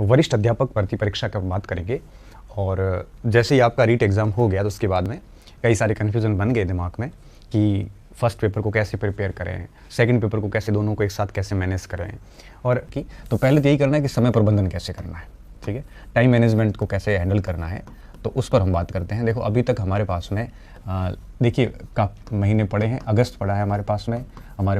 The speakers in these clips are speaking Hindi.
वरिष्ठ अध्यापक भर्ती परीक्षा का बात करेंगे। और जैसे ही आपका रीट एग्ज़ाम हो गया तो उसके बाद में कई सारे कन्फ्यूज़न बन गए दिमाग में कि फर्स्ट पेपर को कैसे प्रिपेयर करें, सेकंड पेपर को कैसे, दोनों को एक साथ कैसे मैनेज करें। और कि तो पहले तो यही करना है कि समय प्रबंधन कैसे करना है, ठीक है, टाइम मैनेजमेंट को कैसे हैंडल करना है, तो उस पर हम बात करते हैं। देखो अभी तक हमारे पास में देखिए का महीने पड़े हैं, अगस्त पड़ा है हमारे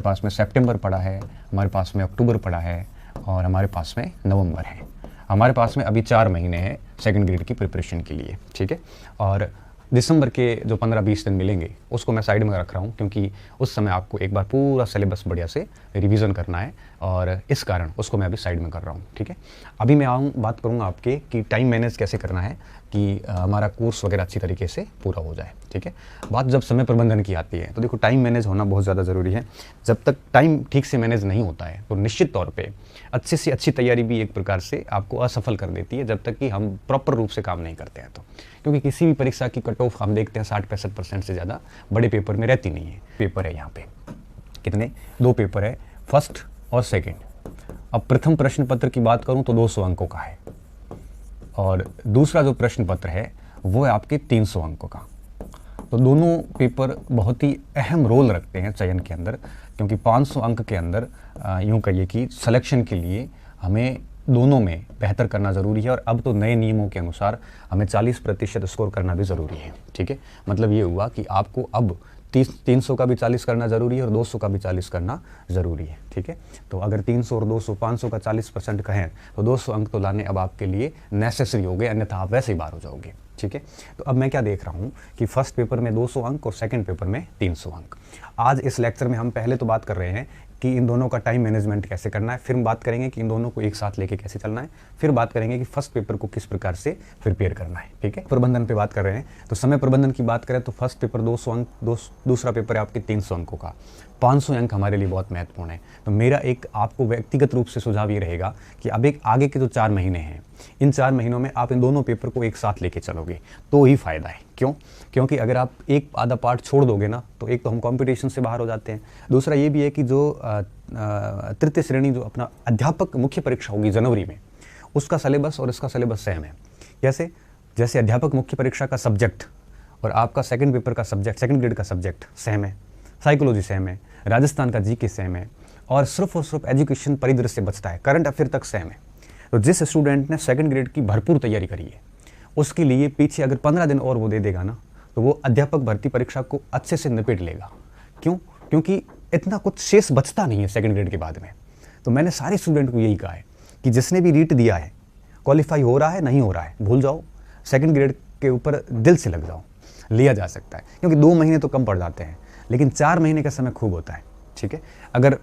पास में सितंबर पड़ा है, हमारे पास में अक्टूबर पड़ा है और हमारे पास में नवंबर है। हमारे पास में अभी 4 महीने हैं सेकंड ग्रेड की प्रिपरेशन के लिए, ठीक है। और दिसंबर के जो 15-20 दिन मिलेंगे उसको मैं साइड में रख रहा हूँ, क्योंकि उस समय आपको एक बार पूरा सिलेबस बढ़िया से रिवीजन करना है और इस कारण उसको मैं अभी साइड में कर रहा हूँ, ठीक है। अभी मैं बात करूँगा आपके कि टाइम मैनेज कैसे करना है कि हमारा कोर्स वगैरह अच्छी तरीके से पूरा हो जाए, ठीक है। बात जब समय प्रबंधन की आती है तो देखो टाइम मैनेज होना बहुत ज़्यादा ज़रूरी है। जब तक टाइम ठीक से मैनेज नहीं होता है तो निश्चित तौर पे अच्छे से अच्छी तैयारी भी एक प्रकार से आपको असफल कर देती है, जब तक कि हम प्रॉपर रूप से काम नहीं करते हैं तो। क्योंकि किसी भी परीक्षा की कट ऑफ हम देखते हैं 60-65% से ज़्यादा बड़े पेपर में रहती नहीं है। पेपर है यहाँ पे कितने, 2 पेपर है, फर्स्ट और सेकेंड। अब प्रथम प्रश्न पत्र की बात करूँ तो 200 अंकों का है और दूसरा जो प्रश्न पत्र है वो है आपके 300 अंकों का। तो दोनों पेपर बहुत ही अहम रोल रखते हैं चयन के अंदर, क्योंकि 500 अंक के अंदर यूँ कहिए कि सिलेक्शन के लिए हमें दोनों में बेहतर करना ज़रूरी है। और अब तो नए नियमों के अनुसार हमें 40% स्कोर करना भी ज़रूरी है, ठीक है। मतलब ये हुआ कि आपको अब 300 का भी 40 करना ज़रूरी है और 200 का भी 40 करना ज़रूरी है, ठीक है। तो अगर 300 और 200, 500 का 40% कहें तो 200 अंक तो लाने अब आपके लिए नेसेसरी हो गए, अन्यथा आप वैसे ही बाहर हो जाओगे, ठीक है। तो अब मैं क्या देख रहा हूँ कि फर्स्ट पेपर में 200 अंक और सेकंड पेपर में 300 अंक। आज इस लेक्चर में हम पहले तो बात कर रहे हैं कि इन दोनों का टाइम मैनेजमेंट कैसे करना है, फिर हम बात करेंगे कि इन दोनों को एक साथ लेके कैसे चलना है, फिर बात करेंगे कि फर्स्ट पेपर को किस प्रकार से प्रिपेयर करना है, ठीक है। प्रबंधन पे बात कर रहे हैं तो समय प्रबंधन की बात करें तो फर्स्ट पेपर 200 अंक, दूसरा पेपर है आपके 300 अंकों का। 500 अंक हमारे लिए बहुत महत्वपूर्ण है। तो मेरा एक आपको व्यक्तिगत रूप से सुझाव ये रहेगा कि अब एक आगे के जो 4 महीने हैं, इन 4 महीनों में आप इन दोनों पेपर को एक साथ लेके चलोगे तो ही फ़ायदा है। क्यों? क्योंकि अगर आप एक आधा पार्ट छोड़ दोगे ना तो एक तो हम कंपटीशन से बाहर हो जाते हैं, दूसरा ये भी है कि जो तृतीय श्रेणी जो अपना अध्यापक मुख्य परीक्षा होगी जनवरी में, उसका सिलेबस और इसका सिलेबस सेम है। जैसे अध्यापक मुख्य परीक्षा का सब्जेक्ट और आपका सेकंड पेपर का सब्जेक्ट, सेकंड ग्रेड का सब्जेक्ट सेम है, साइकोलॉजी सेम है, राजस्थान का जीके सेम है और सिर्फ एजुकेशन परिदृश्य से बचता है, करंट अफेयर तक सेम है। तो जिस स्टूडेंट ने सेकंड ग्रेड की भरपूर तैयारी करी है उसके लिए पीछे अगर 15 दिन और वो दे देगा ना तो वो अध्यापक भर्ती परीक्षा को अच्छे से निपट लेगा। क्यों? क्योंकि इतना कुछ शेष बचता नहीं है सेकंड ग्रेड के बाद में। तो मैंने सारे स्टूडेंट को यही कहा है कि जिसने भी रीट दिया है, क्वालिफाई हो रहा है नहीं हो रहा है, भूल जाओ, सेकंड ग्रेड के ऊपर दिल से लग जाओ, लिया जा सकता है। क्योंकि 2 महीने तो कम पड़ जाते हैं लेकिन 4 महीने का समय खूब होता है, ठीक है, अगर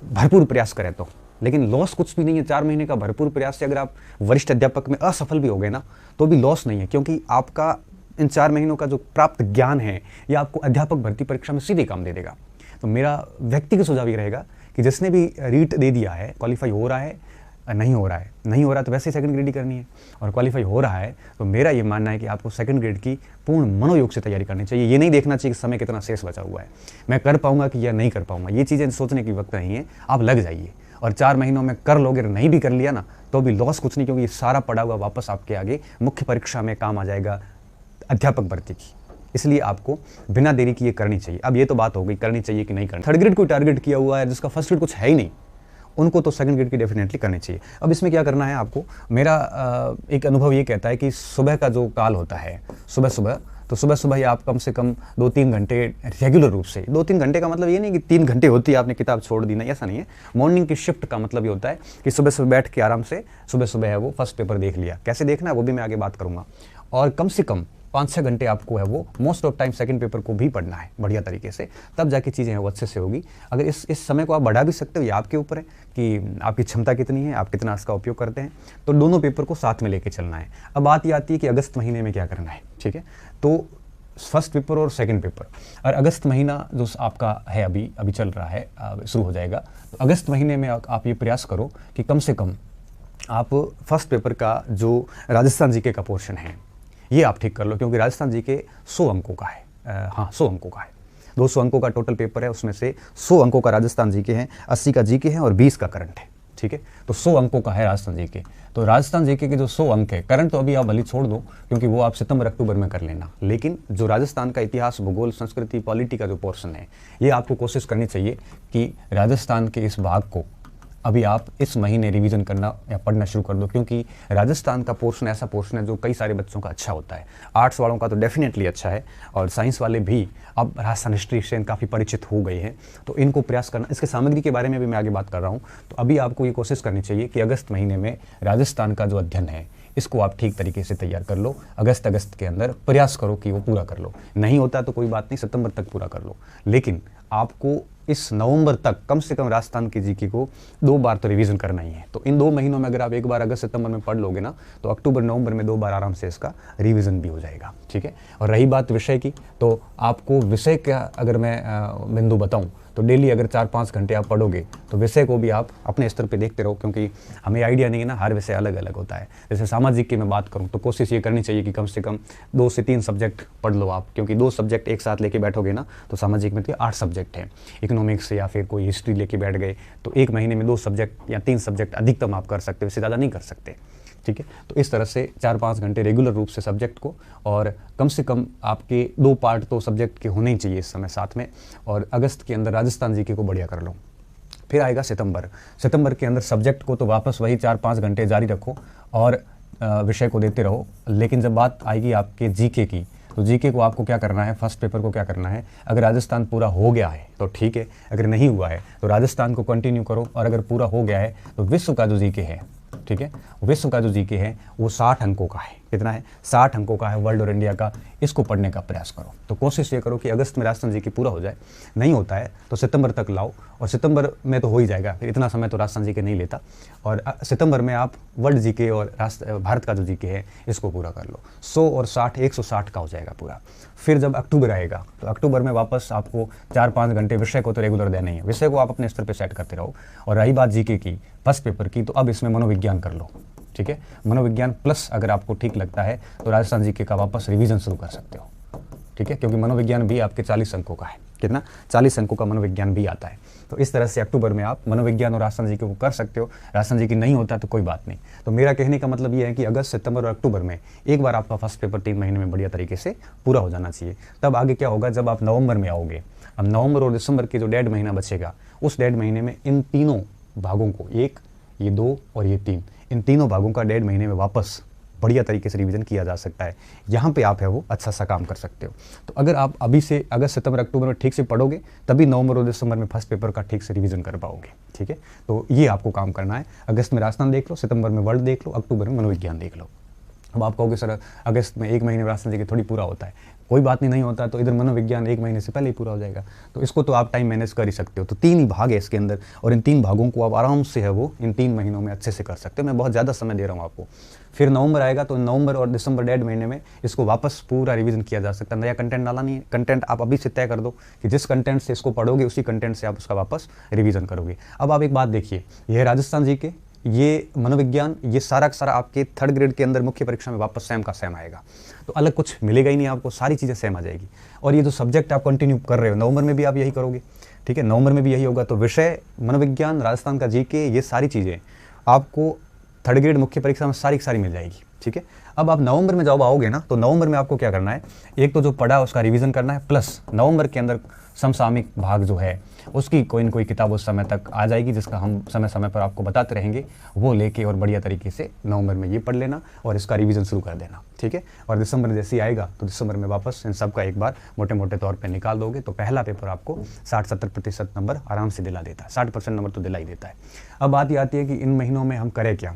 भरपूर प्रयास करें तो। लेकिन लॉस कुछ भी नहीं है 4 महीने का भरपूर प्रयास से। अगर आप वरिष्ठ अध्यापक में असफल भी हो गए ना तो भी लॉस नहीं है, क्योंकि आपका इन 4 महीनों का जो प्राप्त ज्ञान है ये आपको अध्यापक भर्ती परीक्षा में सीधे काम दे देगा। तो मेरा व्यक्तिगत सुझाव ये रहेगा कि जिसने भी रीट दे दिया है, क्वालिफाई हो रहा है नहीं हो रहा है तो वैसे ही सेकंड ग्रेड ही करनी है, और क्वालिफाई हो रहा है तो मेरा ये मानना है कि आपको सेकंड ग्रेड की पूर्ण मनोयोग से तैयारी करनी चाहिए। ये नहीं देखना चाहिए कि समय कितना शेष बचा हुआ है, मैं कर पाऊंगा कि या नहीं कर पाऊंगा, ये चीज़ें सोचने की वक्त नहीं है। आप लग जाइए और 4 महीनों में कर लोगे, नहीं भी कर लिया ना तो भी लॉस कुछ नहीं, क्योंकि ये सारा पड़ा हुआ वापस आपके आगे मुख्य परीक्षा में काम आ जाएगा अध्यापक भर्ती की। इसलिए आपको बिना देरी किए करनी चाहिए। अब ये तो बात हो गई करनी चाहिए कि नहीं करनी। थर्ड ग्रेड को टारगेट किया हुआ है जिसका फर्स्ट ग्रेड कुछ है ही नहीं, उनको तो सेकंड ग्रेड की डेफिनेटली करनी चाहिए। अब इसमें क्या करना है आपको, मेरा एक अनुभव ये कहता है कि सुबह का जो काल होता है सुबह ही आप कम से कम 2-3 घंटे रेगुलर रूप से, 2-3 घंटे का मतलब ये नहीं कि 3 घंटे होती है आपने किताब छोड़ दी, नहीं, ऐसा नहीं है। मॉर्निंग की शिफ्ट का मतलब ये होता है कि सुबह बैठ के आराम से सुबह है वो फर्स्ट पेपर देख लिया। कैसे देखना है वो भी मैं आगे बात करूँगा। और कम से कम 5-6 घंटे आपको है वो most of time second paper को भी पढ़ना है बढ़िया तरीके से, तब जाके चीज़ें हैं वो अच्छे से होगी। अगर इस समय को आप बढ़ा भी सकते हो, ये आपके ऊपर है कि आपकी क्षमता कितनी है, आप कितना इसका उपयोग करते हैं। तो दोनों पेपर को साथ में लेके चलना है। अब बात ये आती है कि अगस्त महीने में क्या करना है, ठीक है। तो फर्स्ट पेपर और सेकंड पेपर, और अगस्त महीना जो आपका है अभी चल रहा है, शुरू हो जाएगा। तो अगस्त महीने में आप ये प्रयास करो कि कम से कम आप फर्स्ट पेपर का जो राजस्थान जीके का पोर्शन है ये आप ठीक कर लो, क्योंकि राजस्थान जीके 100 अंकों का है। 100 अंकों का है, 200 अंकों का टोटल पेपर है, उसमें से 100 अंकों का राजस्थान जीके है, 80 का जीके है और 20 का करंट है, ठीक है। तो 100 अंकों का है राजस्थान जीके। तो राजस्थान जीके के जो 100 अंक है, करंट तो अभी आप भले छोड़ दो क्योंकि वो आप सितंबर अक्टूबर में कर लेना, लेकिन जो राजस्थान का इतिहास, भूगोल, संस्कृति, पॉलिटी का जो पोर्शन है, ये आपको कोशिश करनी चाहिए कि राजस्थान के इस भाग को अभी आप इस महीने रिवीजन करना या पढ़ना शुरू कर दो, क्योंकि राजस्थान का पोर्शन ऐसा पोर्शन है जो कई सारे बच्चों का अच्छा होता है। आर्ट्स वालों का तो डेफिनेटली अच्छा है, और साइंस वाले भी अब राजस्थान हिस्ट्री से काफ़ी परिचित हो गए हैं, तो इनको प्रयास करना। इसके सामग्री के बारे में भी मैं आगे बात कर रहा हूँ। तो अभी आपको ये कोशिश करनी चाहिए कि अगस्त महीने में राजस्थान का जो अध्ययन है इसको आप ठीक तरीके से तैयार कर लो। अगस्त के अंदर प्रयास करो कि वो पूरा कर लो। नहीं होता तो कोई बात नहीं, सितंबर तक पूरा कर लो, लेकिन आपको इस नवंबर तक कम से कम राजस्थान की जीके को 2 बार तो रिवीजन करना ही है। तो इन 2 महीनों में अगर आप एक बार अगस्त सितंबर में पढ़ लोगे ना, तो अक्टूबर नवंबर में 2 बार आराम से इसका रिवीजन भी हो जाएगा, ठीक है। और रही बात विषय की, तो आपको विषय का अगर मैं बिंदु बताऊं तो डेली अगर 4-5 घंटे आप पढ़ोगे तो विषय को भी आप अपने स्तर पे देखते रहो, क्योंकि हमें आइडिया नहीं है ना, हर विषय अलग अलग होता है। जैसे सामाजिक की मैं बात करूं तो कोशिश ये करनी चाहिए कि कम से कम 2 से 3 सब्जेक्ट पढ़ लो आप, क्योंकि 2 सब्जेक्ट एक साथ लेके बैठोगे ना तो सामाजिक में तो 8 सब्जेक्ट हैं। इकोनॉमिक्स या फिर कोई हिस्ट्री लेके बैठ गए तो एक महीने में 2 सब्जेक्ट या 3 सब्जेक्ट अधिकतम आप कर सकते हो, इससे ज़्यादा नहीं कर सकते, ठीक है। तो इस तरह से 4-5 घंटे रेगुलर रूप से सब्जेक्ट को, और कम से कम आपके 2 पार्ट तो सब्जेक्ट के होने ही चाहिए इस समय साथ में। और अगस्त के अंदर राजस्थान जीके को बढ़िया कर लो। फिर आएगा सितंबर के अंदर सब्जेक्ट को तो वापस वही 4-5 घंटे जारी रखो और विषय को देते रहो। लेकिन जब बात आएगी आपके जीके की, तो जीके को आपको क्या करना है, फर्स्ट पेपर को क्या करना है, अगर राजस्थान पूरा हो गया है तो ठीक है, अगर नहीं हुआ है तो राजस्थान को कंटिन्यू करो, और अगर पूरा हो गया है तो विश्व का जो जीके है, ठीक है, विश्व का जो जीके है वो 60 अंकों का है। कितना है? 60 अंकों का है, वर्ल्ड और इंडिया का। इसको पढ़ने का प्रयास करो। तो कोशिश ये करो कि अगस्त में राजस्थान जीके पूरा हो जाए। नहीं होता है तो सितंबर तक लाओ, और सितंबर में तो हो ही जाएगा, फिर इतना समय तो राजस्थान जीके नहीं लेता। और सितंबर में आप वर्ल्ड जीके और भारत का जो जीके है इसको पूरा कर लो। 100 और 60, 160 का हो जाएगा पूरा। फिर जब अक्टूबर आएगा तो अक्टूबर में वापस आपको 4-5 घंटे विषय को तो रेगुलर देना ही है, विषय को आप अपने स्तर पर सेट करते रहो। और रही बात जीके की फर्स्ट पेपर की, तो अब इसमें मनोविज्ञान कर लो, ठीक है। मनोविज्ञान प्लस अगर आपको ठीक लगता है तो राजस्थान जीके का वापस रिवीजन शुरू कर सकते हो, ठीक है, क्योंकि मनोविज्ञान भी आपके 40 अंकों का है। कितना? 40 अंकों का मनोविज्ञान भी आता है। तो इस तरह से अक्टूबर में आप मनोविज्ञान और राजस्थान जीके को कर सकते हो। राजस्थान जीके नहीं होता तो कोई बात नहीं। तो मेरा कहने का मतलब ये है कि अगस्त, सितंबर और अक्टूबर में एक बार आपका फर्स्ट पेपर 3 महीने में बढ़िया तरीके से पूरा हो जाना चाहिए। तब आगे क्या होगा, जब आप नवंबर में आओगे, अब नवंबर और दिसंबर के जो 1.5 महीना बचेगा, उस 1.5 महीने में इन तीनों भागों को, 1, ये 2 और ये 3, इन तीनों भागों का 1.5 महीने में वापस बढ़िया तरीके से रिवीजन किया जा सकता है। यहाँ पे आप है वो अच्छा सा काम कर सकते हो। तो अगर आप अभी से अगस्त, सितंबर, अक्टूबर में ठीक से पढ़ोगे, तभी नवंबर और दिसंबर में फर्स्ट पेपर का ठीक से रिवीजन कर पाओगे, ठीक है। तो ये आपको काम करना है। अगस्त में राजस्थान देख लो, सितंबर में वर्ल्ड देख लो, अक्टूबर में मनोविज्ञान देख लो। अब आप कहोगे सर अगस्त में 1 महीने में राजस्थान जीके थोड़ी पूरा होता है। कोई बात नहीं होता तो इधर मनोविज्ञान 1 महीने से पहले ही पूरा हो जाएगा। तो इसको तो आप टाइम मैनेज कर ही सकते हो। तो 3 ही भाग है इसके अंदर, और इन 3 भागों को आप आराम से है वो इन 3 महीनों में अच्छे से कर सकते हो। मैं बहुत ज़्यादा समय दे रहा हूँ आपको। फिर नवंबर आएगा तो नवंबर और दिसंबर 1.5 महीने में इसको वापस पूरा रिवीजन किया जा सकता है। नया कंटेंट डाला नहीं है, कंटेंट आप अभी से तय कर दो कि जिस कंटेंट से इसको पढ़ोगे उसी कंटेंट से आप उसका वापस रिवीजन करोगे। अब आप एक बात देखिए, यह राजस्थान जीके, ये मनोविज्ञान, ये सारा का सारा आपके 3rd ग्रेड के अंदर मुख्य परीक्षा में वापस सेम का सेम आएगा। तो अलग कुछ मिलेगा ही नहीं आपको, सारी चीज़ें सेम आ जाएगी। और ये जो सब्जेक्ट आप कंटिन्यू कर रहे हो, नवंबर में भी आप यही करोगे, ठीक है, नवंबर में भी यही होगा। तो विषय, मनोविज्ञान, राजस्थान का जीके, ये सारी चीज़ें आपको 3rd ग्रेड मुख्य परीक्षा में सारी की सारी मिल जाएगी, ठीक है। अब आप नवंबर में जब आओगे ना, तो नवंबर में आपको क्या करना है, एक तो जो पढ़ा है उसका रिवीजन करना है, प्लस नवंबर के अंदर समसामयिक भाग जो है उसकी कोई न कोई किताब उस समय तक आ जाएगी, जिसका हम समय समय पर आपको बताते रहेंगे। वो लेके और बढ़िया तरीके से नवंबर में ये पढ़ लेना और इसका रिवीजन शुरू कर देना, ठीक है। और दिसंबर जैसे ही आएगा तो दिसंबर में वापस इन सब का एक बार मोटे मोटे तौर पे निकाल दोगे तो पहला पेपर आपको 60-70% नंबर आराम से दिला देता है। 60% नंबर तो दिला ही देता है। अब बात ये आती है कि इन महीनों में हम करें क्या,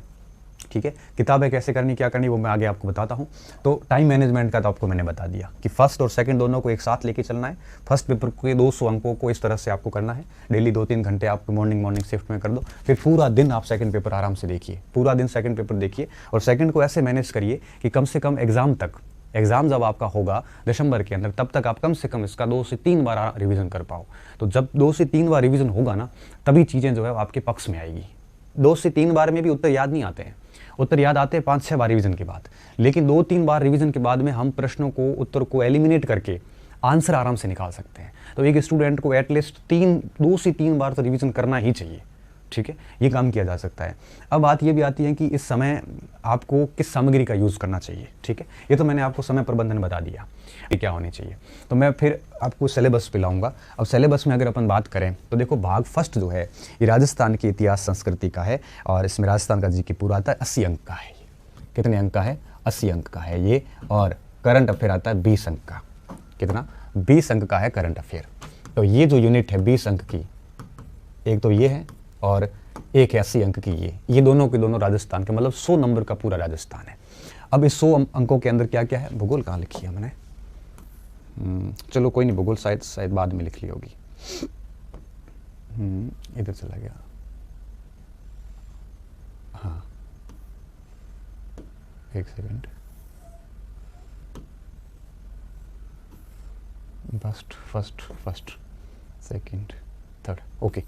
ठीक है। किताबें कैसे करनी, क्या करनी, वो मैं आगे आपको बताता हूँ। तो टाइम मैनेजमेंट का तो आपको मैंने बता दिया कि फर्स्ट और सेकंड दोनों को एक साथ लेके चलना है। फर्स्ट पेपर के 200 अंकों को इस तरह से आपको करना है। डेली 2-3 घंटे आप मॉर्निंग शिफ्ट में कर दो। फिर पूरा दिन आप सेकंड पेपर आराम से देखिए, पूरा दिन सेकंड पेपर देखिए। और सेकंड को ऐसे मैनेज करिए कि कम से कम एग्जाम जब आपका होगा दिसंबर के अंदर, तब तक आप कम से कम इसका 2 से 3 बार रिवीजन कर पाओ। तो जब 2 से 3 बार रिवीजन होगा ना, तभी चीज़ें जो है आपके पक्ष में आएगी। 2 से 3 बार में भी उत्तर याद नहीं आते हैं, उत्तर याद आते हैं 5-6 बार रिवीजन के बाद। लेकिन 2-3 बार रिवीजन के बाद में हम प्रश्नों को, उत्तर को एलिमिनेट करके आंसर आराम से निकाल सकते हैं। तो एक स्टूडेंट को एटलीस्ट 2 से 3 बार तो रिवीजन करना ही चाहिए, ठीक है, ये काम किया जा सकता है। अब बात ये भी आती है कि इस समय आपको किस सामग्री का यूज़ करना चाहिए, ठीक है। ये तो मैंने आपको समय प्रबंधन बता दिया ये क्या होनी चाहिए। तो मैं फिर आपको सिलेबस पे लाऊंगा। अब सिलेबस में अगर अपन बात करें तो देखो भाग फर्स्ट जो है ये राजस्थान की इतिहास संस्कृति का है और इसमें राजस्थान का जीके पूरा आता है 80 अंक का है। कितने अंक का है? 80 अंक का है ये। और करंट अफेयर आता है 20 अंक का। कितना? 20 अंक का है करंट अफेयर। तो ये जो यूनिट है 20 अंक की, एक तो ये है और एक है 80 अंक की ये दोनों के दोनों राजस्थान के, मतलब 100 नंबर का पूरा राजस्थान है। अब इस 100 अंकों के अंदर क्या क्या है? भूगोल कहाँ लिखी है मैंने? चलो कोई नहीं, भूगोल शायद बाद में लिख ली होगी। इधर चला गया। हाँ एक second. First second third, okay.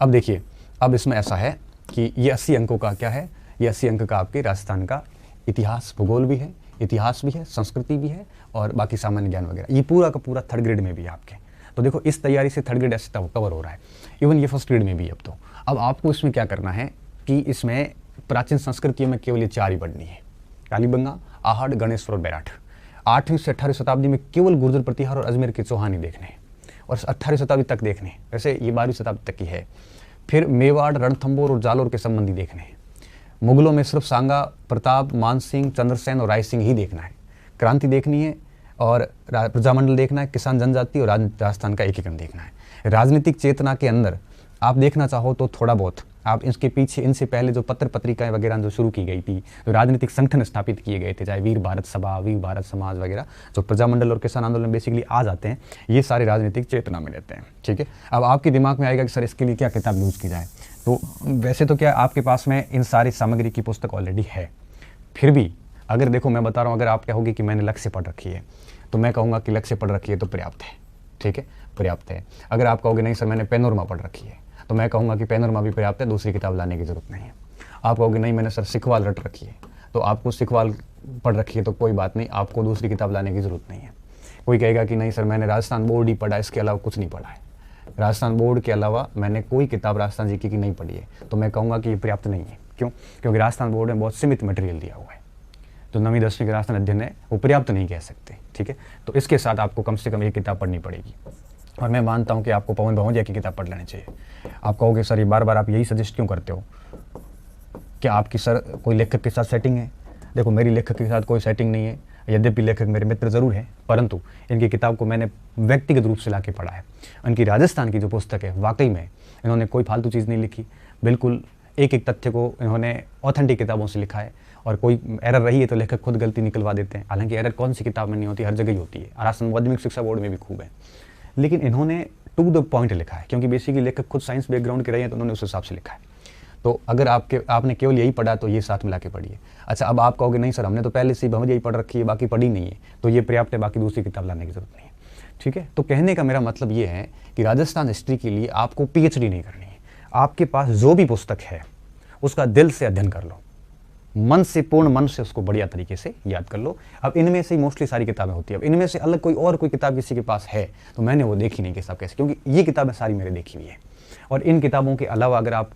अब देखिए, अब इसमें ऐसा है कि ये 80 अंकों का क्या है? ये 80 अंक का आपके राजस्थान का इतिहास, भूगोल भी है, इतिहास भी है, संस्कृति भी है और बाकी सामान्य ज्ञान वगैरह, ये पूरा का पूरा थर्ड ग्रेड में भी है आपके। तो देखो इस तैयारी से थर्ड ग्रेड ऐसे कवर हो रहा है, इवन ये फर्स्ट ग्रेड में भी। अब आपको इसमें क्या करना है कि इसमें प्राचीन संस्कृतियों में केवल ये 4 ही पढ़नी है: कालीबंगा, आहड़, गणेश्वर और बैराठ। 8वीं से 18वीं शताब्दी में केवल गुर्जर प्रतिहार और अजमेर के चौहान ही देखने हैं और 18वीं शताब्दी तक देखने हैं, वैसे ये 12वीं शताब्दी तक की है। फिर मेवाड़, रणथंभौर और जालोर के संबंधी देखने हैं। मुगलों में सिर्फ सांगा, प्रताप, मानसिंह, चंद्रसेन और राय सिंह ही देखना है। क्रांति देखनी है और प्रजामंडल देखना है, किसान जनजाति और राजस्थान का एकीकरण देखना है। राजनीतिक चेतना के अंदर आप देखना चाहो तो थोड़ा बहुत आप इसके पीछे, इनसे पहले जो पत्र पत्रिकाएं वगैरह जो शुरू की गई थी, जो राजनीतिक संगठन स्थापित किए गए थे, चाहे वीर भारत सभा, वीर भारत समाज वगैरह, जो प्रजामंडल और किसान आंदोलन बेसिकली आ जाते हैं, ये सारे राजनीतिक चेतना में रहते हैं, ठीक है। अब आपके दिमाग में आएगा कि सर इसके लिए क्या किताब यूज़ की जाए। तो वैसे तो क्या आपके पास में इन सारी सामग्री की पुस्तक ऑलरेडी है, फिर भी अगर देखो मैं बता रहा हूँ, अगर आप कहोगे कि मैंने लक्ष्य पढ़ रखी है तो मैं कहूँगा कि लक्ष्य पढ़ रखी है तो पर्याप्त है, ठीक है, पर्याप्त है। अगर आप कहोगे नहीं सर मैंने पैनोरमा पढ़ रखी है तो मैं कहूँगा कि पैनोरमा भी पर्याप्त है, दूसरी किताब लाने की जरूरत नहीं है। आप कहोगे नहीं मैंने सर सिखवाल रट रखी है, तो आपको सिखवाल पढ़ रखी है तो कोई बात नहीं, आपको दूसरी किताब लाने की जरूरत नहीं है। कोई कहेगा कि नहीं सर मैंने राजस्थान बोर्ड ही पढ़ा है, इसके अलावा कुछ नहीं पढ़ा है, राजस्थान बोर्ड के अलावा मैंने कोई किताब राजस्थान जीके की नहीं पढ़ी है, तो मैं कहूँगा कि ये पर्याप्त नहीं है। क्यों? क्योंकि राजस्थान बोर्ड में बहुत सीमित मटेरियल दिया हुआ है, तो 9वीं 10वीं के राजस्थान अध्ययन है वो पर्याप्त नहीं कह सकते, ठीक है। तो इसके साथ आपको कम से कम एक किताब पढ़नी पड़ेगी और मैं मानता हूँ कि आपको पवन बहुजिया की किताब पढ़ लेनी चाहिए। आप कहोगे सर ये बार बार आप यही सजेस्ट क्यों करते हो, क्या आपकी सर कोई लेखक के साथ सेटिंग है? देखो मेरी लेखक के साथ कोई सेटिंग नहीं है, यद्यपि लेखक मेरे मित्र ज़रूर हैं, परंतु इनकी किताब को मैंने व्यक्तिगत रूप से लाके पढ़ा है। इनकी राजस्थान की जो पुस्तक है वाकई में इन्होंने कोई फालतू चीज़ नहीं लिखी, बिल्कुल एक एक तथ्य को इन्होंने ऑथेंटिक किताबों से लिखा है और कोई एरर रही है तो लेखक खुद गलती निकलवा देते हैं। हालांकि एरर कौन सी किताब में नहीं होती, हर जगह ही होती है, राजस्थान माध्यमिक शिक्षा बोर्ड में भी खूब है, लेकिन इन्होंने टू द पॉइंट लिखा है, क्योंकि बेसिकली लेखक खुद साइंस बैकग्राउंड के रहे हैं तो उन्होंने उस हिसाब से लिखा है। तो अगर आपने केवल यही पढ़ा तो ये साथ मिला के पढ़िए। अच्छा, अब आप कहोगे नहीं सर हमने तो पहले से ही बहुजिया ही पढ़ रखी है, बाकी पढ़ी नहीं है, तो ये पर्याप्त है, बाकी दूसरी किताब लाने की जरूरत नहीं है, ठीक है। तो कहने का मेरा मतलब ये है कि राजस्थान हिस्ट्री के लिए आपको PhD नहीं करनी है, आपके पास जो भी पुस्तक है उसका दिल से अध्ययन कर लो, मन से, पूर्ण मन से उसको बढ़िया तरीके से याद कर लो। अब इनमें से मोस्टली सारी किताबें होती है, अब इनमें से अलग कोई किताब किसी के पास है तो मैंने वो देखी नहीं कि सब कैसे, क्योंकि ये किताबें सारी मैंने देखी हुई है। और इन किताबों के अलावा अगर आप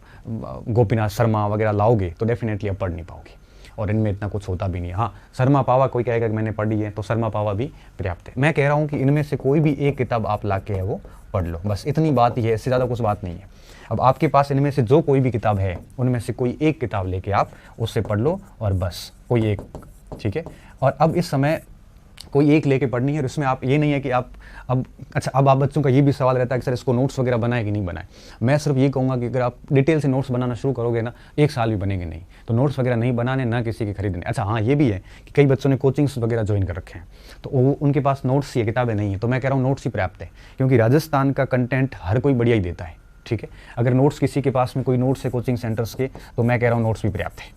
गोपीनाथ शर्मा वगैरह लाओगे तो डेफिनेटली आप पढ़ नहीं पाओगे और इनमें इतना कुछ होता भी नहीं है। हाँ, शर्मा पावा कोई कहेगा कि मैंने पढ़ी है तो शर्मा पावा भी पर्याप्त है। मैं कह रहा हूँ कि इनमें से कोई भी एक किताब आप ला के है वो पढ़ लो, बस इतनी बात ही है, इससे ज़्यादा कुछ बात नहीं है। अब आपके पास इनमें से जो कोई भी किताब है उनमें से कोई एक किताब लेके आप उससे पढ़ लो और बस कोई एक, ठीक है। और अब इस समय कोई एक लेके पढ़नी है और इसमें आप ये नहीं है कि आप अब आप बच्चों का ये भी सवाल रहता है कि सर इसको नोट्स वगैरह बनाए कि नहीं बनाए। मैं सिर्फ ये कहूँगा कि अगर आप डिटेल से नोट्स बनाना शुरू करोगे ना, 1 साल भी बनेंगे नहीं, तो नोट्स वगैरह नहीं बनाने, ना किसी के खरीदने। अच्छा हाँ, ये भी है कि कई बच्चों ने कोचिंग्स वगैरह ज्वाइन कर रखे हैं तो वो उनके पास नोट्स या किताबें नहीं है, तो मैं कह रहा हूँ नोट्स ही पर्याप्त है, क्योंकि राजस्थान का कंटेंट हर कोई बढ़िया ही देता है, ठीक है। अगर नोट्स किसी के पास में कोई नोट्स है कोचिंग सेंटर्स के, तो मैं कह रहा हूँ नोट्स भी पर्याप्त है।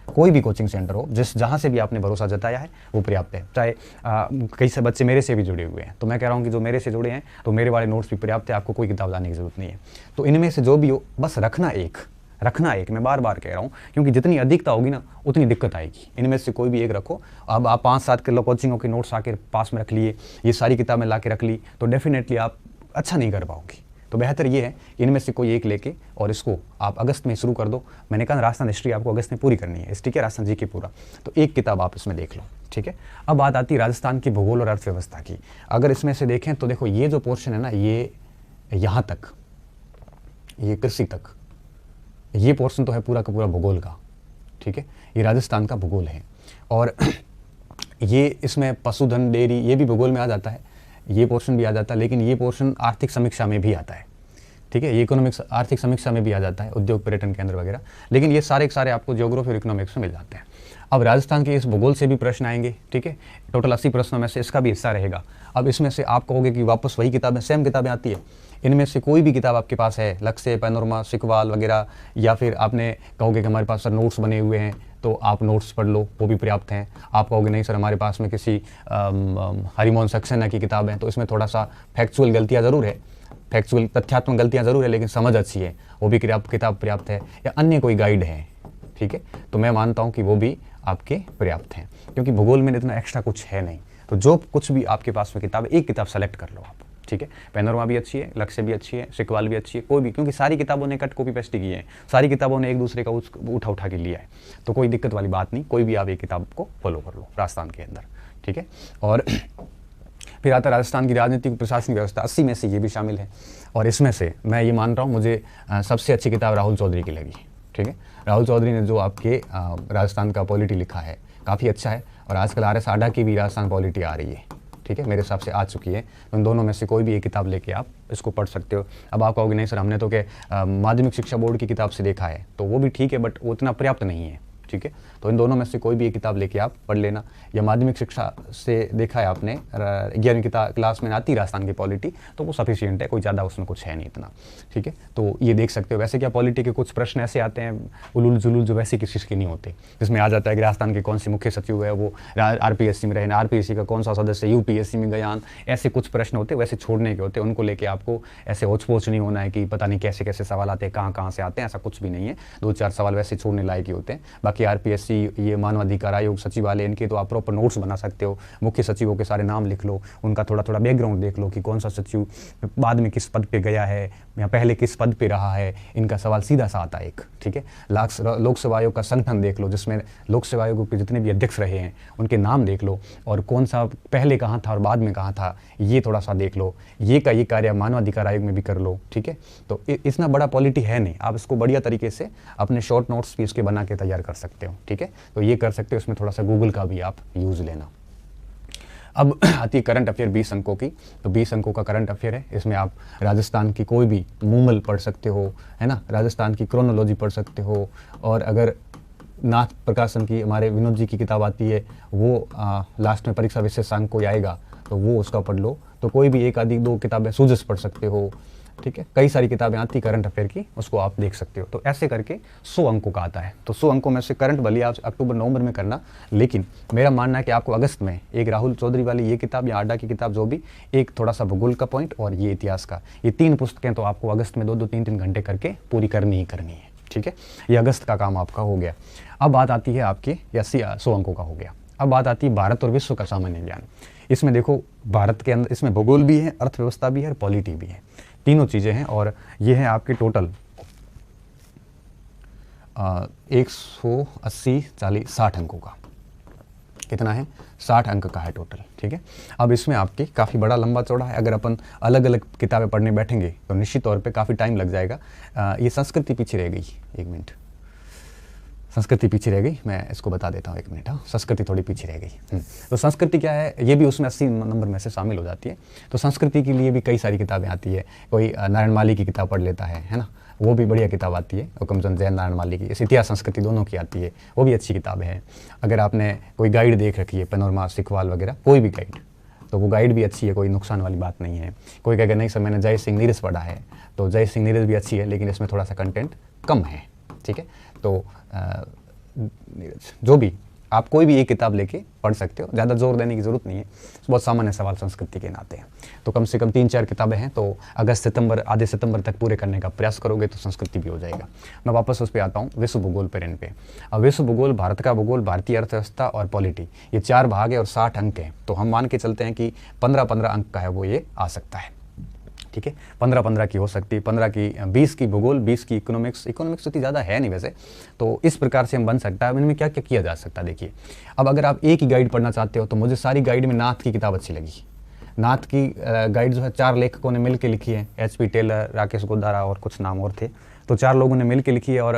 कोई भी कोचिंग सेंटर हो जहाँ से भी आपने भरोसा जताया है वो पर्याप्त है। चाहे कई से बच्चे मेरे से भी जुड़े हुए हैं, तो मैं कह रहा हूँ कि जो मेरे से जुड़े हैं तो मेरे वाले नोट्स भी पर्याप्त है, आपको कोई किताब लाने की जरूरत नहीं है। तो इनमें से जो भी हो बस रखना एक, मैं बार बार कह रहा हूँ, क्योंकि जितनी अधिकता होगी ना उतनी दिक्कत आएगी। इनमें से कोई भी एक रखो। अब आप 5-7 किलो कोचिंगों के नोट्स आके पास में रख लिए, ये सारी किताबें ला के रख ली, तो डेफिनेटली आप अच्छा नहीं कर पाओगे, तो बेहतर ये है कि इनमें से कोई एक लेके और इसको आप अगस्त में शुरू कर दो। मैंने कहा राजस्थान हिस्ट्री आपको अगस्त में पूरी करनी है, हिस्ट्री क्या, राजस्थान जी की पूरा, तो एक किताब आप इसमें देख लो, ठीक है। अब बात आती है राजस्थान की भूगोल और अर्थव्यवस्था की। अगर इसमें से देखें तो देखो ये जो पोर्शन है ना, ये यहाँ तक, ये कृषि तक, ये पोर्शन तो है पूरा का पूरा भूगोल का, ठीक है, ये राजस्थान का भूगोल है। और ये इसमें पशुधन, डेयरी, ये भी भूगोल में आ जाता है, ये पोर्शन भी आ जाता है, लेकिन ये पोर्शन आर्थिक समीक्षा में भी आता है, ठीक है, ये इकोनॉमिक्स आर्थिक समीक्षा में भी आ जाता है, उद्योग पर्यटन केंद्र वगैरह, लेकिन ये सारे के सारे आपको ज्योग्राफी और इकोनॉमिक्स में मिल जाते हैं। अब राजस्थान के इस भूगोल से भी प्रश्न आएंगे, ठीक है, टोटल 80 प्रश्नों में से इसका भी हिस्सा रहेगा। अब इसमें से आप कहोगे कि वापस वही किताबें, सेम किताबें आती है, इनमें से कोई भी किताब आपके पास है, लक्ष्य, पैनोरमा, सिकवाल वगैरह, या फिर आपने कहोगे कि हमारे पास सर नोट्स बने हुए हैं तो आप नोट्स पढ़ लो, वो भी पर्याप्त हैं। आप कहोगे नहीं सर हमारे पास में किसी हरिमोहन सक्सेना की किताब है, तो इसमें थोड़ा सा फैक्चुअल गलतियाँ ज़रूर है, फैक्चुअल तथ्यात्मक गलतियाँ ज़रूर है, लेकिन समझ अच्छी है, वो भी किताब पर्याप्त है। या अन्य कोई गाइड है, ठीक है, तो मैं मानता हूँ कि वो भी आपके पर्याप्त हैं, क्योंकि भूगोल में इतना एक्स्ट्रा कुछ है नहीं। तो जो कुछ भी आपके पास में किताब, एक किताब सेलेक्ट कर लो आप, ठीक है। पैनोरमा भी अच्छी है, लक्ष्य भी अच्छी है, सिकवाल भी अच्छी है, कोई भी, क्योंकि सारी किताबों ने कट कॉपी पेस्ट की है, सारी किताबों ने एक दूसरे का उठा के लिया है, तो कोई दिक्कत वाली बात नहीं, कोई भी आप एक किताब को फॉलो कर लो राजस्थान के अंदर, ठीक है। और फिर आता है राजस्थान की राजनीतिक प्रशासनिक व्यवस्था, 80 में से ये भी शामिल है। और इसमें से मैं ये मान रहा हूँ, मुझे सबसे अच्छी किताब राहुल चौधरी की लगी, ठीक है। राहुल चौधरी ने जो आपके राजस्थान का पॉलिटी लिखा है काफ़ी अच्छा है, और आजकल RS आडा की भी राजस्थान पॉलिटी आ रही है, ठीक है, मेरे हिसाब से आ चुकी है। तो इन दोनों में से कोई भी एक किताब लेके आप इसको पढ़ सकते हो। अब आप कहोगे नहीं सर हमने तो क्या माध्यमिक शिक्षा बोर्ड की किताब से देखा है, तो वो भी ठीक है, बट वो उतना पर्याप्त नहीं है, ठीक है। तो इन दोनों में से कोई भी एक किताब लेके आप पढ़ लेना। या माध्यमिक शिक्षा से देखा है आपने, 11वीं क्लास में आती राजस्थान की पॉलिटी, तो वो सफिशिएंट है, कोई ज़्यादा उसमें कुछ है नहीं इतना, ठीक है। तो ये देख सकते हो। वैसे क्या पॉलिटी के कुछ प्रश्न ऐसे आते हैं उलूल जुलूल, जो वैसे किसी के नहीं होते, जिसमें आ जाता है कि राजस्थान के कौन से मुख्य सचिव है, वो RPSC में रहे, RPSC का कौन सा सदस्य UPSC में गयान, ऐसे कुछ प्रश्न होते, वैसे छोड़ने के होते, उनको लेके आपको ऐसे होच पोच नहीं होना है कि पता नहीं कैसे कैसे सवाल आते हैं, कहाँ से आते हैं, ऐसा कुछ भी नहीं है। 2-4 सवाल वैसे छोड़ने लायक ही होते हैं। बाकी RPSC, ये मानवाधिकार आयोग, सचिवालय, इनके तो आप प्रॉपर नोट्स बना सकते हो। मुख्य सचिवों के सारे नाम लिख लो, उनका थोड़ा थोड़ा बैकग्राउंड देख लो कि कौन सा सचिव बाद में किस पद पे गया है या पहले किस पद पे रहा है, इनका सवाल सीधा सा आता है एक, ठीक है। लोक सेवा आयोग का संगठन देख लो, जिसमें लोक सेवा आयोग के जितने भी अध्यक्ष रहे हैं उनके नाम देख लो, और कौन सा पहले कहाँ था और बाद में कहाँ था, ये थोड़ा सा देख लो। ये कार्य मानवाधिकार आयोग में भी कर लो, ठीक है। तो इतना बड़ा पॉलिटी है नहीं, आप इसको बढ़िया तरीके से अपने शॉर्ट नोट्स भी इसके बना के तैयार कर सकते हो, ठीक है। तो ये कर सकते हो, इसमें थोड़ा सा गूगल का भी आप यूज़ लेना। अब आती है करंट अफेयर 20 अंकों की। तो 20 अंकों का करंट अफेयर है, इसमें आप राजस्थान की कोई भी मूमल पढ़ सकते हो, है ना, राजस्थान की क्रोनोलॉजी पढ़ सकते हो, और अगर नाथ प्रकाशन की, हमारे विनोद जी की किताब आती है, वो लास्ट में परीक्षा विशेषांक को आएगा, तो वो उसका पढ़ लो। तो कोई भी एक आदि 2 किताबें सूजस पढ़ सकते हो, ठीक है। कई सारी किताबें आती करंट अफेयर की, उसको आप देख सकते हो। तो ऐसे करके 100 अंकों का आता है। तो 100 अंकों में से करंट भले आप अक्टूबर-नवंबर में करना, लेकिन मेरा मानना है कि आपको अगस्त में एक राहुल चौधरी वाली ये किताब या आडा की किताब, जो भी, एक थोड़ा सा भूगोल का पॉइंट और ये इतिहास का, ये 3 पुस्तकें तो आपको अगस्त में 2-2, 3-3 घंटे करके पूरी करनी ही करनी है, ठीक है। ये अगस्त का काम आपका हो गया। अब बात आती है आपके 100 अंकों का हो गया। अब बात आती है भारत और विश्व का सामान्य ज्ञान। इसमें देखो भारत के अंदर इसमें भूगोल भी है, अर्थव्यवस्था भी है और पॉलिटी भी है, तीनों चीज़ें हैं। और ये है आपके टोटल 180, 40, 60 अंकों का। कितना है? 60 अंक का है टोटल, ठीक है। अब इसमें आपकी काफ़ी बड़ा लंबा चौड़ा है। अगर अपन अलग अलग किताबें पढ़ने बैठेंगे तो निश्चित तौर पे काफ़ी टाइम लग जाएगा। ये संस्कृति पीछे रह गई, 1 मिनट, संस्कृति पीछे रह गई, मैं इसको बता देता हूँ 1 मिनट। हाँ, संस्कृति थोड़ी पीछे रह गई। तो संस्कृति क्या है, ये भी उसमें 80 नंबर में से शामिल हो जाती है। तो संस्कृति के लिए भी कई सारी किताबें आती है। कोई नारायण माली की किताब पढ़ लेता है ना, वो भी बढ़िया किताब आती है। हुकमचंद जैन, नारायण माली की, इस इतिहास संस्कृति दोनों की आती है, वो भी अच्छी किताब है। अगर आपने कोई गाइड देख रखी है, पैनोरमा, सिकवाल वगैरह, कोई भी गाइड, तो वो गाइड भी अच्छी है, कोई नुकसान वाली बात नहीं है। कोई कहेगा नहीं सर मैंने जय सिंह नीरज पढ़ा है, तो जय सिंह नीरज भी अच्छी है, लेकिन इसमें थोड़ा सा कंटेंट कम है, ठीक है। तो जो भी आप कोई भी एक किताब लेके पढ़ सकते हो, ज़्यादा जोर देने की ज़रूरत नहीं है, बहुत सामान्य सवाल संस्कृति के नाते हैं। तो कम से कम 3-4 किताबें हैं, तो अगस्त सितंबर, आधे सितंबर तक पूरे करने का प्रयास करोगे तो संस्कृति भी हो जाएगा। मैं वापस उस पर आता हूँ, विश्व भूगोल पेरेंट पे। अब विश्व भूगोल, भारत का भूगोल, भारतीय अर्थव्यवस्था और पॉलिटी, ये 4 भाग है और 60 अंक हैं। तो हम मान के चलते हैं कि 15-15 अंक का है वो ये आ सकता है। ठीक है। 15-15 की हो सकती है, 15 की 20 की भूगोल, 20 की इकोनॉमिक्स उतनी ज़्यादा है नहीं वैसे, तो इस प्रकार से हम बन सकता है। इनमें क्या क्या किया जा सकता है देखिए। अब अगर आप एक ही गाइड पढ़ना चाहते हो तो मुझे सारी गाइड में नाथ की किताब अच्छी लगी। नाथ की गाइड जो है 4 लेखकों ने मिल के लिखी है, HP टेलर, राकेश गोदारा और कुछ नाम और थे, तो 4 लोगों ने मिल के लिखी है। और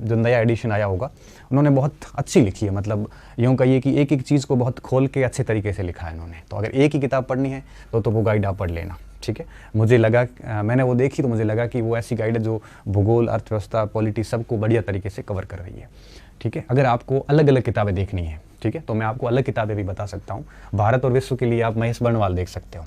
जो नया एडिशन आया होगा उन्होंने बहुत अच्छी लिखी है, मतलब यूँ कहिए कि एक एक चीज़ को बहुत खोल के अच्छे तरीके से लिखा है इन्होंने। तो अगर एक ही किताब पढ़नी है तो वो गाइड आप पढ़ लेना, ठीक है। मुझे लगा, मैंने वो देखी तो मुझे लगा कि वो ऐसी गाइड है जो भूगोल, अर्थव्यवस्था, पॉलिटी सबको बढ़िया तरीके से कवर कर रही है, ठीक है। अगर आपको अलग अलग किताबें देखनी है, ठीक है, तो मैं आपको अलग किताबें भी बता सकता हूँ। भारत और विश्व के लिए आप महेश बर्णवाल देख सकते हो,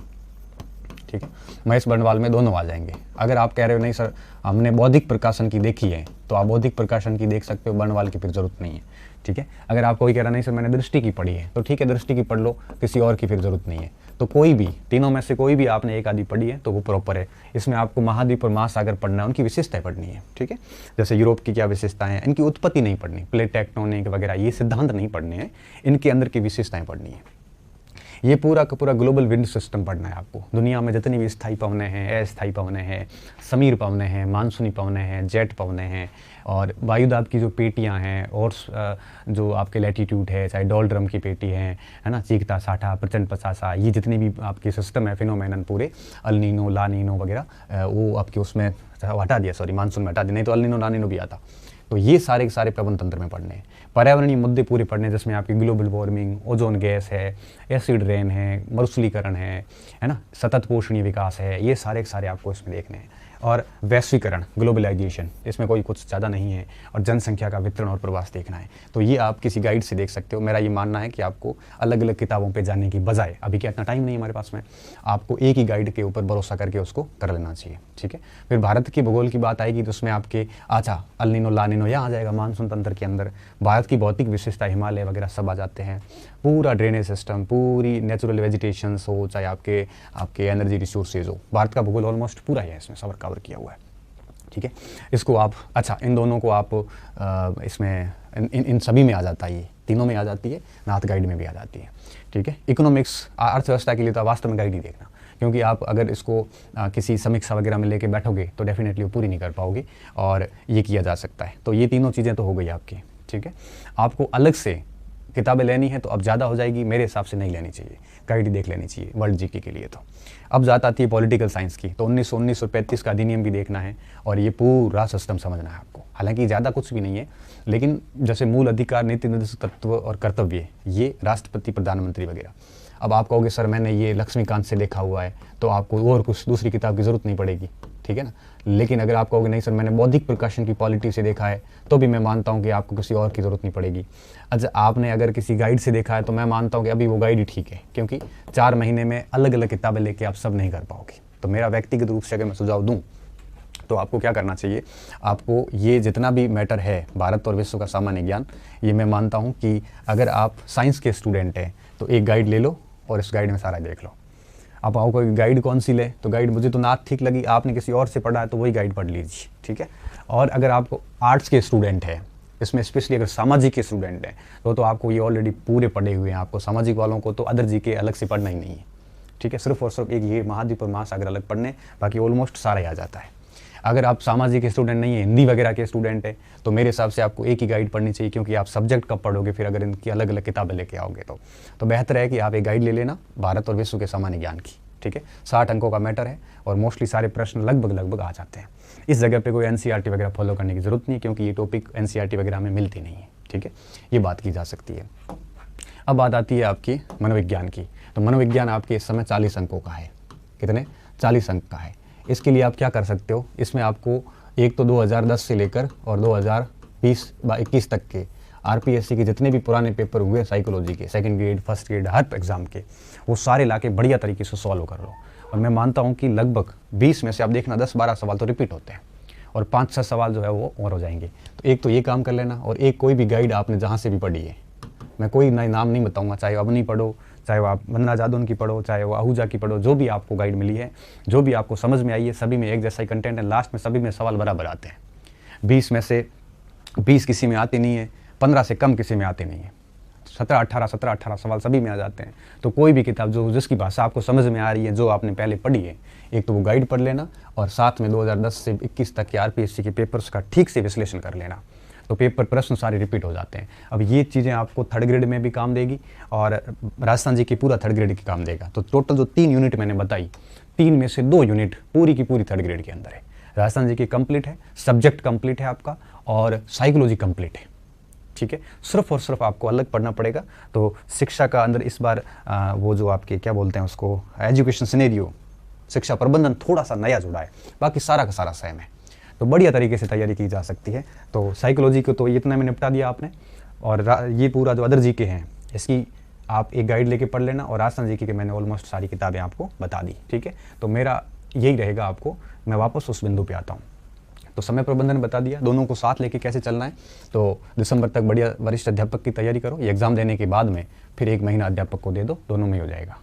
ठीक है। महेश बर्णवाल में दोनों आ जाएंगे। अगर आप कह रहे हो नहीं सर हमने बौद्धिक प्रकाशन की देखी है, तो आप बौद्धिक प्रकाशन की देख सकते हो, बर्णवाल की फिर जरूरत नहीं है, ठीक है। अगर आप कोई कह रहा नहीं सर मैंने दृष्टि की पढ़ी है, तो ठीक है दृष्टि की पढ़ लो, किसी और की फिर जरूरत नहीं है। तो कोई भी तीनों में से कोई भी आपने एक आदि पढ़ी है तो वो प्रॉपर है। इसमें आपको महाद्वीप और महासागर पढ़ना है, उनकी विशेषताएं पढ़नी है, ठीक है। जैसे यूरोप की क्या विशेषताएं हैं, इनकी उत्पत्ति नहीं पढ़नी, प्लेट टेक्टोनिक वगैरह ये सिद्धांत नहीं पढ़ने हैं, इनके अंदर की विशेषताएं पढ़नी है। ये पूरा का पूरा ग्लोबल विंड सिस्टम पढ़ना है आपको। दुनिया में जितनी भी स्थायी पवनें हैं, अस्थायी पवनें हैं, समीर पवनें हैं, मानसूनी पवनें हैं, जेट पवनें हैं, और वायुदाब की जो पेटियां हैं, और जो आपके लैटीट्यूड है, चाहे डोलड्रम की पेटी है ना, चीखता साठा, प्रचंड पचासा, ये जितनी भी आपके सिस्टम है, फिनोमेनन पूरे, अल्नीनो, लानीनो वगैरह, वो आपके उसमें हटा दिया, सॉरी मानसून में हटा दिया, नहीं तो अल्नीनो लानीनो भी आता। तो ये सारे के सारे प्रबंध तंत्र में पढ़ने हैं। पर्यावरणीय मुद्दे पूरे पढ़ने, जिसमें आपकी ग्लोबल वार्मिंग, ओजोन गैस है, एसिड रेन है, मरुस्थलीकरण है ना, सतत पोषणीय विकास है, ये सारे के सारे आपको इसमें देखने हैं। और वैश्वीकरण, ग्लोबलाइजेशन, इसमें कोई कुछ ज़्यादा नहीं है, और जनसंख्या का वितरण और प्रवास देखना है। तो ये आप किसी गाइड से देख सकते हो। मेरा ये मानना है कि आपको अलग अलग किताबों पे जाने की बजाय, अभी क्या इतना टाइम नहीं हमारे पास में, आपको एक ही गाइड के ऊपर भरोसा करके उसको कर लेना चाहिए, ठीक है। फिर भारत की भूगोल की बात आएगी तो उसमें आपके अल्नीनो लानीनो यहाँ आ जाएगा, मानसून तंत्र के अंदर भारत की भौतिक विशेषता, हिमालय वगैरह सब आ जाते हैं। पूरा ड्रेनेज सिस्टम, पूरी नेचुरल वेजिटेशंस हो, चाहे आपके एनर्जी रिसोर्सेज हो, भारत का भूगोल ऑलमोस्ट पूरा है, इसमें सब कवर किया हुआ है, ठीक है। इसको आप इन दोनों को आप इसमें इन सभी में आ जाता है, ये तीनों में आ जाती है, नाथ गाइड में भी आ जाती है, ठीक है। इकोनॉमिक्स, अर्थव्यवस्था के लिए तो वास्तव में गाइड ही देखना, क्योंकि आप अगर इसको किसी समीक्षा वगैरह में लेके बैठोगे तो डेफिनेटली वो पूरी नहीं कर पाओगे, और ये किया जा सकता है। तो ये तीनों चीज़ें तो हो गई आपकी, ठीक है। आपको अलग से किताबें लेनी है तो अब ज़्यादा हो जाएगी, मेरे हिसाब से नहीं लेनी चाहिए, गाइड ही देख लेनी चाहिए वर्ल्ड जीके के लिए। तो अब बात आती है पॉलिटिकल साइंस की, तो 1935 का अधिनियम भी देखना है, और ये पूरा सिस्टम समझना है आपको। हालांकि ज़्यादा कुछ भी नहीं है, लेकिन जैसे मूल अधिकार, नीति निर्देश तत्व और कर्तव्य, ये राष्ट्रपति, प्रधानमंत्री वगैरह। अब आप कहोगे सर मैंने ये लक्ष्मीकांत से देखा हुआ है, तो आपको और कुछ दूसरी किताब की ज़रूरत नहीं पड़ेगी, ठीक है ना। लेकिन अगर आप कहोगे नहीं सर मैंने बौद्धिक प्रकाशन की पॉलिटी से देखा है, तो भी मैं मानता हूँ कि आपको किसी और की ज़रूरत नहीं पड़ेगी। अच्छा, आपने अगर किसी गाइड से देखा है तो मैं मानता हूँ कि अभी वो गाइड ही ठीक है, क्योंकि 4 महीने में अलग अलग किताबें लेके आप सब नहीं कर पाओगे। तो मेरा व्यक्तिगत रूप से अगर मैं सुझाव दूँ तो आपको क्या करना चाहिए, आपको ये जितना भी मैटर है भारत और विश्व का सामान्य ज्ञान, ये मैं मानता हूँ कि अगर आप साइंस के स्टूडेंट हैं तो एक गाइड ले लो और इस गाइड में सारा देख लो। आप आओ कोई गाइड कौन सी ले, तो गाइड मुझे तो नाथ ठीक लगी, आपने किसी और से पढ़ा है तो वही गाइड पढ़ लीजिए, ठीक है। और अगर आपको आर्ट्स के स्टूडेंट है, इसमें स्पेशली अगर सामाजिक के स्टूडेंट हैं तो आपको ये ऑलरेडी पूरे पढ़े हुए हैं। आपको सामाजिक वालों को तो अदर जी के अलग से पढ़ना ही नहीं है, ठीक है। सिर्फ और सिर्फ एक ये महाद्वीप और महासागर अलग पढ़ने, बाकी ऑलमोस्ट सारा ही आ जाता है। अगर आप सामाजिक के स्टूडेंट नहीं है, हिंदी वगैरह के स्टूडेंट है, तो मेरे हिसाब से आपको एक ही गाइड पढ़नी चाहिए, क्योंकि आप सब्जेक्ट कब पढ़ोगे फिर अगर इनकी अलग अलग किताबें लेके आओगे तो बेहतर है कि आप एक गाइड ले लेना भारत और विश्व के सामान्य ज्ञान की, ठीक है। 60 अंकों का मैटर है और मोस्टली सारे प्रश्न लगभग आ जाते हैं। इस जगह पे कोई एनसीईआरटी वगैरह फॉलो करने की जरूरत नहीं है, क्योंकि ये टॉपिक एनसीईआरटी वगैरह में मिलती नहीं है, ठीक है। ये बात की जा सकती है। अब बात आती है आपकी मनोविज्ञान की। तो मनोविज्ञान आपके इस समय 40 अंकों का है। कितने? 40 अंक का है। इसके लिए आप क्या कर सकते हो, इसमें आपको एक तो 2010 से लेकर और 2020-21 तक के आरपीएससी के जितने भी पुराने पेपर हुए साइकोलॉजी के, सेकंड ग्रेड, फर्स्ट ग्रेड, हर एग्जाम के, वो सारे लाके बढ़िया तरीके से सॉल्व कर लो। और मैं मानता हूँ कि लगभग 20 में से आप देखना 10-12 सवाल तो रिपीट होते हैं और 5-6 सवाल जो है वो और हो जाएंगे। तो एक तो ये काम कर लेना, और एक कोई भी गाइड आपने जहाँ से भी पढ़ी है, मैं कोई नए नाम नहीं बताऊँगा, चाहे अवनी पढ़ो, चाहे वो आप वंदना जादौन की पढ़ो, चाहे वो आहूजा की पढ़ो, जो भी आपको गाइड मिली है, जो भी आपको समझ में आई है, सभी में एक जैसा ही कंटेंट है। लास्ट में सभी में सवाल बराबर आते हैं। 20 में से 20 किसी में आते नहीं है, 15 से कम किसी में आते नहीं है, 17-18 सवाल सभी में आ जाते हैं। तो कोई भी किताब जो जिसकी भाषा आपको समझ में आ रही है, जो आपने पहले पढ़ी है, एक तो वो गाइड पढ़ लेना और साथ में 2010 से 21 तक के आरपीएससी के पेपर्स का ठीक से विश्लेषण कर लेना। तो पेपर प्रश्न सारे रिपीट हो जाते हैं। अब ये चीज़ें आपको थर्ड ग्रेड में भी काम देगी और राजस्थान जी की पूरा थर्ड ग्रेड की काम देगा। तो टोटल जो 3 यूनिट मैंने बताई, 3 में से 2 यूनिट पूरी की पूरी थर्ड ग्रेड के अंदर है। राजस्थान जी की कंप्लीट है, सब्जेक्ट कंप्लीट है आपका और साइकोलॉजी कंप्लीट है। ठीक है, सिर्फ और सिर्फ आपको अलग पढ़ना पड़ेगा। तो शिक्षा का अंदर इस बार वो जो आपके क्या बोलते हैं उसको, एजुकेशन सिनेरियो, शिक्षा प्रबंधन थोड़ा सा नया जुड़ा है, बाकी सारा का सारा सेम है। तो बढ़िया तरीके से तैयारी की जा सकती है। तो साइकोलॉजी को तो इतना में निपटा दिया आपने, और ये पूरा जो अदर जी के हैं इसकी आप एक गाइड लेके पढ़ लेना, और राजस्थान जी के मैंने ऑलमोस्ट सारी किताबें आपको बता दी। ठीक है, तो मेरा यही रहेगा आपको, मैं वापस उस बिंदु पे आता हूँ। तो समय प्रबंधन बता दिया, दोनों को साथ लेके कैसे चलना है। तो दिसंबर तक बढ़िया वरिष्ठ अध्यापक की तैयारी करो, ये एग्ज़ाम देने के बाद में फिर 1 महीना अध्यापक को दे दो, दोनों में हो जाएगा।